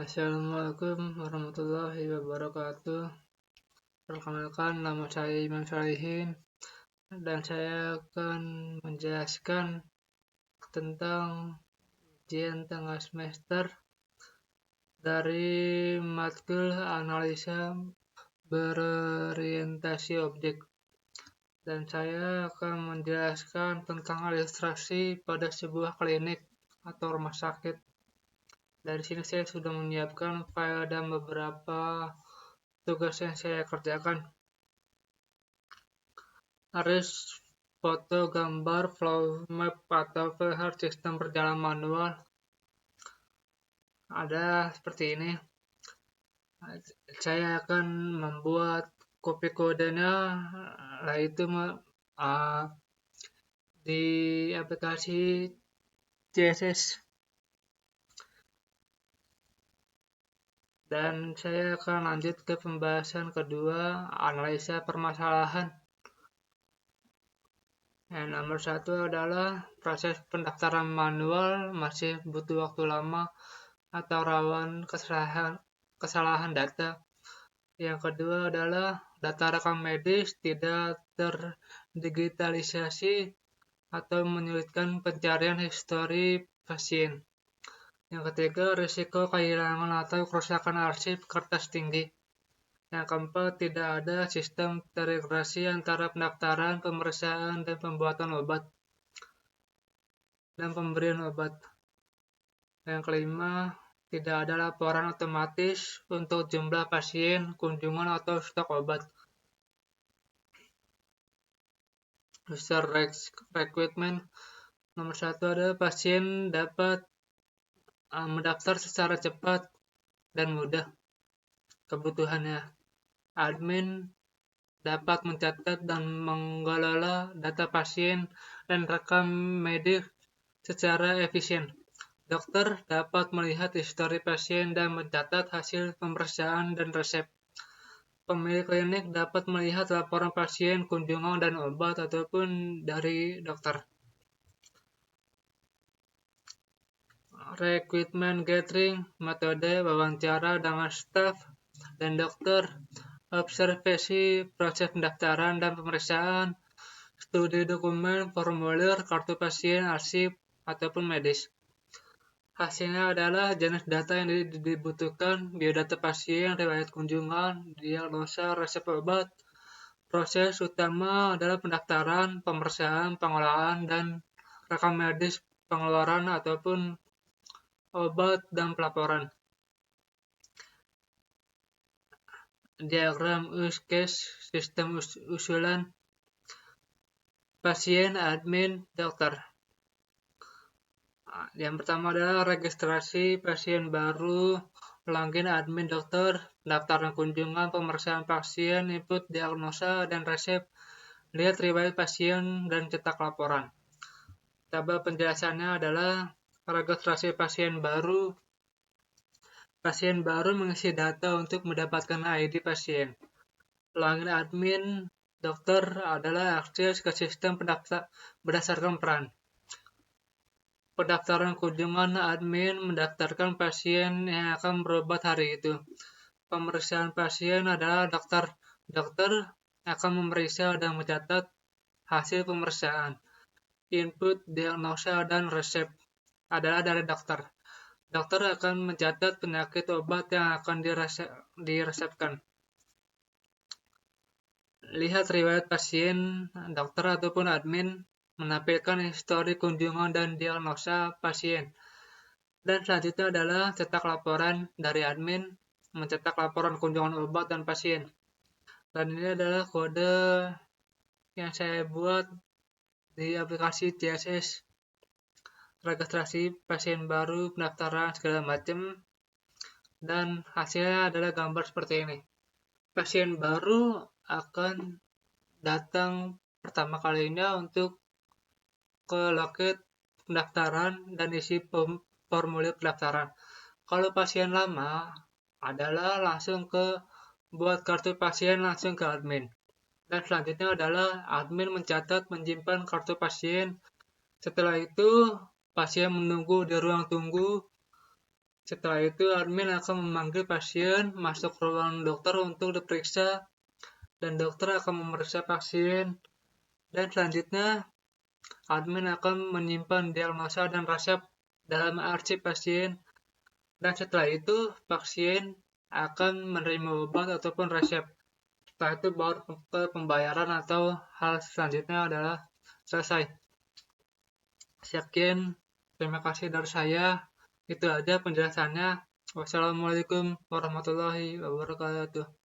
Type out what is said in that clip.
Assalamualaikum warahmatullahi wabarakatuh. Perkenalkan, nama saya Imam Shalihin dan saya akan menjelaskan tentang ujian tengah semester dari matkul analisa berorientasi objek. Dan saya akan menjelaskan tentang ilustrasi pada sebuah klinik atau rumah sakit. Dari sini saya sudah menyiapkan file dan beberapa tugas yang saya kerjakan. Harus foto, gambar, flow map atau flowchart sistem berjalan manual. Ada seperti ini. Saya akan membuat copy kodenya, yaitu di aplikasi CSS. Dan saya akan lanjut ke pembahasan kedua, analisa permasalahan. Yang nomor 1 adalah proses pendaftaran manual masih butuh waktu lama atau rawan kesalahan data. Yang kedua adalah data rekam medis tidak terdigitalisasi atau menyulitkan pencarian histori pasien. Yang ketiga, risiko kehilangan atau kerusakan arsip kertas tinggi. Yang keempat, tidak ada sistem terintegrasi antara pendaftaran, pemeriksaan, dan pembuatan obat dan pemberian obat. Yang kelima, tidak ada laporan otomatis untuk jumlah pasien, kunjungan, atau stok obat. User requirement nomor 1 adalah pasien dapat mendaftar secara cepat dan mudah. Kebutuhannya, admin dapat mencatat dan mengelola data pasien dan rekam medis secara efisien. Dokter dapat melihat histori pasien dan mencatat hasil pemeriksaan dan resep. Pemilik klinik dapat melihat laporan pasien, kunjungan, dan obat ataupun dari dokter. Recruitment gathering, metode wawancara dengan staf dan dokter, observasi proses pendaftaran dan pemeriksaan, studi dokumen, formulir, kartu pasien, arsip, ataupun medis. Hasilnya adalah jenis data yang dibutuhkan, biodata pasien, riwayat kunjungan, diagnosa, resep obat. Proses utama adalah pendaftaran, pemeriksaan, pengolahan, dan rekam medis, pengeluaran ataupun obat dan pelaporan. Diagram use case, sistem usulan, pasien, admin, dokter. Yang pertama adalah registrasi pasien baru, login admin dokter, pendaftaran kunjungan, pemeriksaan pasien, input diagnosa dan resep, lihat riwayat pasien dan cetak laporan. Tabel penjelasannya adalah registrasi pasien baru. Pasien baru mengisi data untuk mendapatkan ID pasien. Login admin dokter adalah akses ke sistem berdasarkan peran. Pendaftaran kunjungan, admin mendaftarkan pasien yang akan berobat hari itu. Pemeriksaan pasien adalah dokter. Dokter akan memeriksa dan mencatat hasil pemeriksaan. Input, diagnosa, dan resep adalah dari dokter. Dokter akan mencatat penyakit obat yang akan diresepkan. Lihat riwayat pasien, dokter ataupun admin menampilkan histori kunjungan dan diagnosa pasien. Dan selanjutnya adalah cetak laporan dari admin, mencetak laporan kunjungan obat dan pasien. Dan ini adalah kode yang saya buat di aplikasi CSS. Registrasi pasien baru, pendaftaran, segala macam. Dan hasilnya adalah gambar seperti ini. Pasien baru akan datang pertama kalinya untuk ke loket pendaftaran dan isi formulir pendaftaran. Kalau pasien lama adalah langsung ke buat kartu pasien langsung ke admin. Dan selanjutnya adalah admin mencatat menyimpan kartu pasien. Setelah itu pasien menunggu di ruang tunggu Setelah itu, admin akan memanggil pasien masuk ruang dokter untuk diperiksa, dan dokter akan memeriksa pasien. Dan selanjutnya, admin akan menyimpan diagnosa dan resep dalam arsip pasien. Dan setelah itu, pasien akan menerima obat ataupun resep. Setelah itu baru ke pembayaran atau hal selanjutnya adalah selesai. Sekian, terima kasih dari saya. Itu aja penjelasannya. Wassalamualaikum warahmatullahi wabarakatuh.